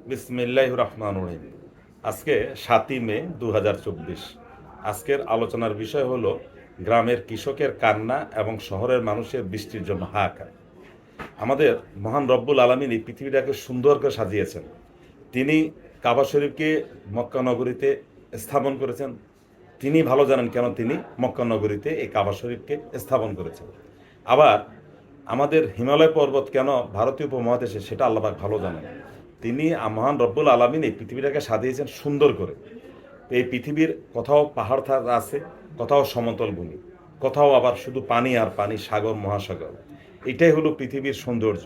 বিসমিল্লাহির রহমানির রহিম। আজকে ৭ই মে ২০২৪। আজকের আলোচনার বিষয় হলো গ্রামের কৃষকের কান্না এবং শহরের মানুষের বৃষ্টির জন্য হাহাকার। আমাদের মহান রব্বুল আলামিন এই পৃথিবীটাকে সুন্দর করে সাজিয়েছেন। তিনি কাবা শরীফকে মক্কা নগরীতে স্থাপন করেছেন। তিনি ভালো জানেন কেন তিনি মক্কা নগরীতে এই কাবা শরীফকে স্থাপন করেছেন। আবার আমাদের হিমালয় পর্বত কেন ভারতীয় উপমহাদেশে সেটা আল্লাহ পাক ভালো জানেন। তিনি মহান রব্বুল আলামিন এই পৃথিবীটাকে সাজিয়েছেন সুন্দর করে। এই পৃথিবীর কোথাও পাহাড় আছে, কোথাও সমতল ভূমি, কোথাও আবার শুধু পানি আর পানি, সাগর মহাসাগর। এটাই হলো পৃথিবীর সৌন্দর্য।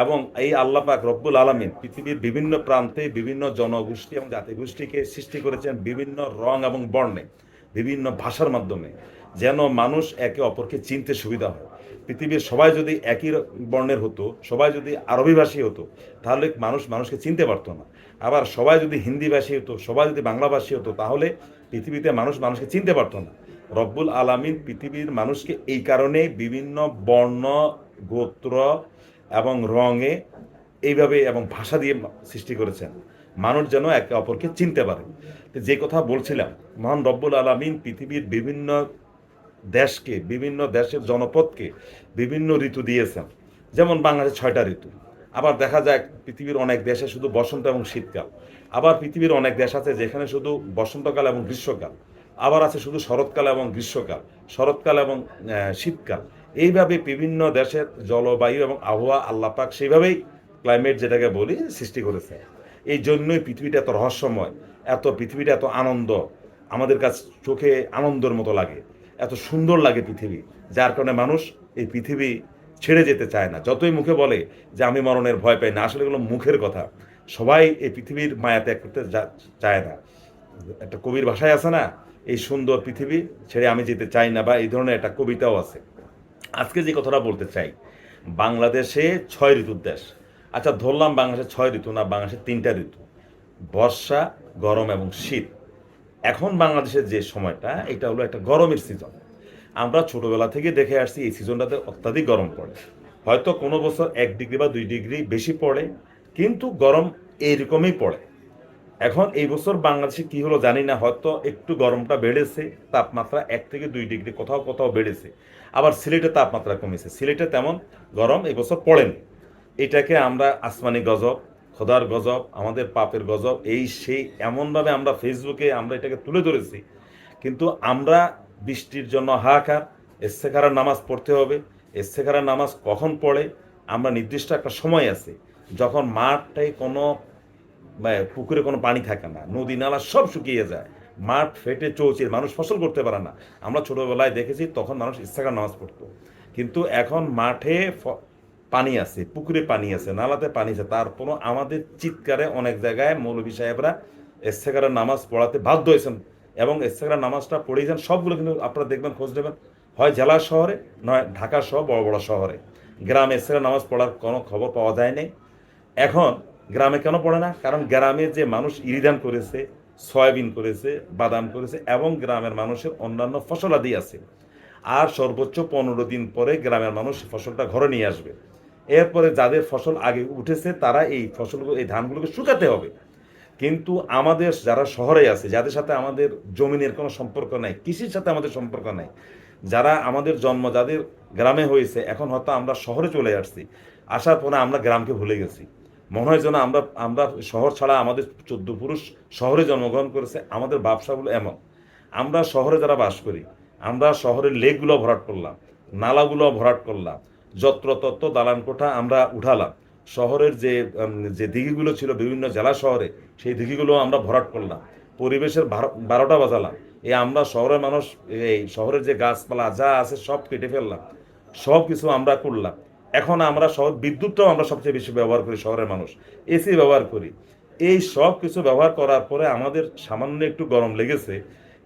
এবং এই আল্লাহ পাক রব্বুল আলামিন পৃথিবীর বিভিন্ন প্রান্তে বিভিন্ন জনগোষ্ঠী এবং জাতিগোষ্ঠীকে সৃষ্টি করেছেন বিভিন্ন রং এবং বর্ণে, বিভিন্ন ভাষার মাধ্যমে, যেন মানুষ একে অপরকে চিনতে সুবিধা হয়। পৃথিবীর সবাই যদি একই বর্ণের হতো, সবাই যদি আরবিভাষী হতো, তাহলে মানুষকে চিনতে পারতো না। আবার সবাই যদি হিন্দিভাষী হতো, সবাই যদি বাংলাভাষী হতো, তাহলে পৃথিবীতে মানুষকে চিনতে পারতো না। রব্বুল আলামিন পৃথিবীর মানুষকে এই কারণে বিভিন্ন বর্ণ, গোত্র এবং রঙে এইভাবে এবং ভাষা দিয়ে সৃষ্টি করেছেন, মানুষ যেন একে অপরকে চিনতে পারে। যে কথা বলছিলাম, মহান রব্বুল আলামিন পৃথিবীর বিভিন্ন দেশকে, বিভিন্ন দেশের জনপদকে বিভিন্ন ঋতু দিয়েছেন। যেমন বাংলাদেশে ৬টা ঋতু। আবার দেখা যায় পৃথিবীর অনেক দেশে শুধু বসন্ত এবং শীতকাল। আবার পৃথিবীর অনেক দেশ আছে যেখানে শুধু বসন্তকাল এবং গ্রীষ্মকাল। আবার আছে শুধু শরৎকাল এবং গ্রীষ্মকাল, শরৎকাল এবং শীতকাল। এইভাবে বিভিন্ন দেশের জলবায়ু এবং আবহাওয়া আল্লাহ পাক সেইভাবেই ক্লাইমেট যেটাকে বলি সৃষ্টি করেছে। এই জন্যই পৃথিবীটা এত রহস্যময়, পৃথিবীটা এত আনন্দ, আমাদের কাছে চোখে আনন্দের মতো লাগে, এত সুন্দর লাগে পৃথিবী, যার কারণে মানুষ এই পৃথিবী ছেড়ে যেতে চায় না। যতই মুখে বলে যে আমি মরণের ভয় পাই না, আসলে এগুলো মুখের কথা। সবাই এই পৃথিবীর মায়া ত্যাগ করতে চায় না। একটা কবির ভাষায় আছে না, এই সুন্দর পৃথিবী ছেড়ে আমি যেতে চাই না, বা এই ধরনের একটা কবিতাও আছে। আজকে যে কথাটা বলতে চাই, বাংলাদেশে ৬ ঋতুর দেশ। আচ্ছা, ধরলাম বাংলাদেশে ৬ ঋতু না, বাংলাদেশে ৩টা ঋতু, বর্ষা, গরম এবং শীত। এখন বাংলাদেশের যে সময়টা, এটা হলো একটা গরমের সিজন। আমরা ছোটবেলা থেকে দেখে আসছি এই সিজনটাতে অত্যাধিক গরম পড়ে। হয়তো কোনো বছর ১ ডিগ্রি বা ২ ডিগ্রি বেশি পড়ে, কিন্তু গরম এইরকমই পড়ে। এখন এই বছর বাংলাদেশে কি হলো জানি না, হয়তো একটু গরমটা বেড়েছে, তাপমাত্রা ১ থেকে ২ ডিগ্রি কোথাও কোথাও বেড়েছে। আবার সিলেটে তাপমাত্রা কমেছে, সিলেটে তেমন গরম এই বছর পড়েনি। এটাকে আমরা আসমানি গজব, খোদার গজব, আমাদের পাপের গজব, এই সেই এমনভাবে আমরা ফেসবুকে আমরা এটাকে তুলে ধরেছি। কিন্তু আমরা বৃষ্টির জন্য হাহাকার, ইস্তেখারার নামাজ পড়তে হবে। ইস্তেখারার নামাজ কখন পড়ে? আমরা নির্দিষ্ট একটা সময় আছে, যখন মাঠটায় কোনো পুকুরে কোনো পানি থাকে না, নদী নালা সব শুকিয়ে যায়, মাঠ ফেটে চৌচির, মানুষ ফসল করতে পারে না। আমরা ছোটবেলায় দেখেছি তখন মানুষ ইস্তেখার নামাজ পড়তো। কিন্তু এখন মাঠে পানি আছে, পুকুরে পানি আছে, নালাতে পানি আছে, তারপরও আমাদের চিৎকারে অনেক জায়গায় মৌলভী সাহেবরা ইস্তেখারের নামাজ পড়াতে বাধ্য হয়েছেন। এবং ইস্তেখারের নামাজটা পড়িয়েছেন সবগুলো, কিন্তু আপনারা দেখবেন, খোঁজ নেবেন, হয় জেলা শহরে, নয় ঢাকা সহ বড় বড় শহরে। গ্রামে ইস্তেখারের নামাজ পড়ার কোনো খবর পাওয়া যায় নাই। এখন গ্রামে কেন পড়ে না? কারণ গ্রামে যে মানুষ ইরিধান করেছে, সয়াবিন করেছে, বাদাম করেছে, এবং গ্রামের মানুষের অন্যান্য ফসলাদি আছে। আর সর্বোচ্চ ১৫ দিন পরে গ্রামের মানুষ ফসলটা ঘরে নিয়ে আসবে। এরপরে যাদের ফসল আগে উঠেছে তারা এই ফসলগুলো, এই ধানগুলোকে শুকাতে হবে। কিন্তু আমাদের যারা শহরে আছে, যাদের সাথে আমাদের জমিনের কোনো সম্পর্ক নাই, কৃষির সাথে আমাদের সম্পর্ক নাই, যারা আমাদের জন্ম যাদের গ্রামে হয়েছে, এখন হয়তো আমরা শহরে চলে আসছি। আসার পরে আমরা গ্রামকে ভুলে গেছি। মনে হয় যেন আমরা আমরা শহর ছাড়া, আমাদের ১৪ পুরুষ শহরে জন্মগ্রহণ করেছে। আমাদের ব্যবসাগুলো এমন, আমরা শহরে যারা বাস করি, আমরা শহরের লেকগুলো ভরাট করলাম, নালাগুলো ভরাট করলাম, যত্রতত্র দালান কোঠা আমরা উঠালাম। শহরের যে দিঘিগুলো ছিল বিভিন্ন জেলা শহরে, সেই দিঘিগুলো আমরা ভরাট করলাম, পরিবেশের ১২টা বাজালাম। এই আমরা শহরের মানুষ, এই শহরের যে গাছপালা যা আছে সব কেটে ফেললাম, সব কিছু আমরা করলাম। এখন আমরা শহর বিদ্যুৎটাও আমরা সবচেয়ে বেশি ব্যবহার করি, শহরের মানুষ এসি ব্যবহার করি। এই সব কিছু ব্যবহার করার পরে আমাদের সামান্য একটু গরম লেগেছে,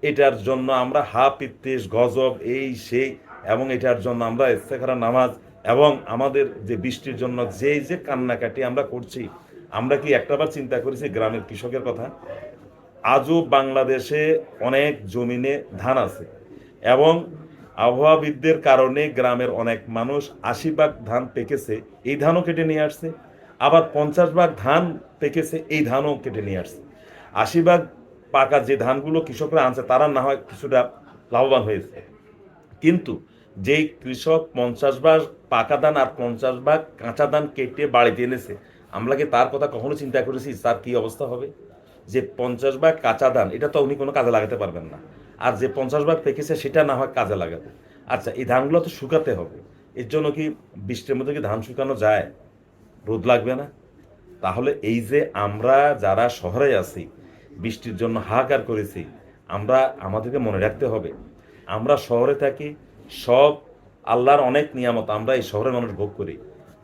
এটার জন্য আমরা পিত্তেশ গজব এই সেই, এবং এটার জন্য আমরা ইস্তেখারা নামাজ, এবং আমাদের যে বৃষ্টির জন্য যে কান্নাকাটি আমরা করছি, আমরা কি একটাবার চিন্তা করেছি গ্রামের কৃষকের কথা? আজও বাংলাদেশে অনেক জমিনে ধান আছে, এবং আবহাওয়াবিদদের কারণে গ্রামের অনেক মানুষ ৮০ ভাগ ধান পেকেছে, এই ধানও কেটে নিয়ে আসছে। আবার ৫০ ভাগ ধান পেকেছে এই ধানও কেটে নিয়ে আসছে। ৮০ ভাগ পাকা যে ধানগুলো কৃষকরা আনছে তারা না হয় কিছুটা লাভবান হয়েছে, কিন্তু যেই কৃষক 50 ভাগ পাকা ধান আর 50 ভাগ কাঁচা ধান কেটে বাড়িতে এনেছে, আমরা কি তার কথা কখনো চিন্তা করেছি তার কি অবস্থা হবে? যে 50 ভাগ কাঁচা ধান এটা তো উনি কোনো কাজে লাগাতে পারবেন না, আর যে 50 ভাগ পেকেছে সেটা না হয় কাজে লাগাবে। আচ্ছা, এই ধানগুলো তো শুকাতে হবে, এর জন্য কি বৃষ্টির মধ্যে কি ধান শুকানো যায়? রোদ লাগবে না? তাহলে এই যে আমরা যারা শহরে আছি, বৃষ্টির জন্য হাহাকার করেছি, আমরা আমাদেরকে মনে রাখতে হবে আমরা শহরে থাকি, সব আল্লাহর অনেক নিয়ামত আমরা এই শহরের মানুষ ভোগ করি,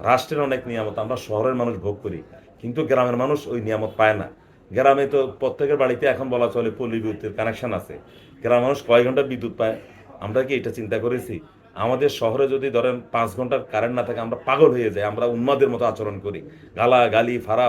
রাষ্ট্রের অনেক নিয়ামত আমরা শহরের মানুষ ভোগ করি, কিন্তু গ্রামের মানুষ ওই নিয়ামত পায় না। গ্রামে তো প্রত্যেকের বাড়িতে এখন বলা চলে পল্লী বিদ্যুতের কানেকশন আছে, গ্রামের মানুষ কয় ঘন্টা বিদ্যুৎ পায়? আমরা কি এটা চিন্তা করেছি? আমাদের শহরে যদি ধরেন 5 ঘন্টার কারেন্ট না থাকে আমরা পাগল হয়ে যাই, আমরা উন্মাদের মতো আচরণ করি, গালাগালি ফারা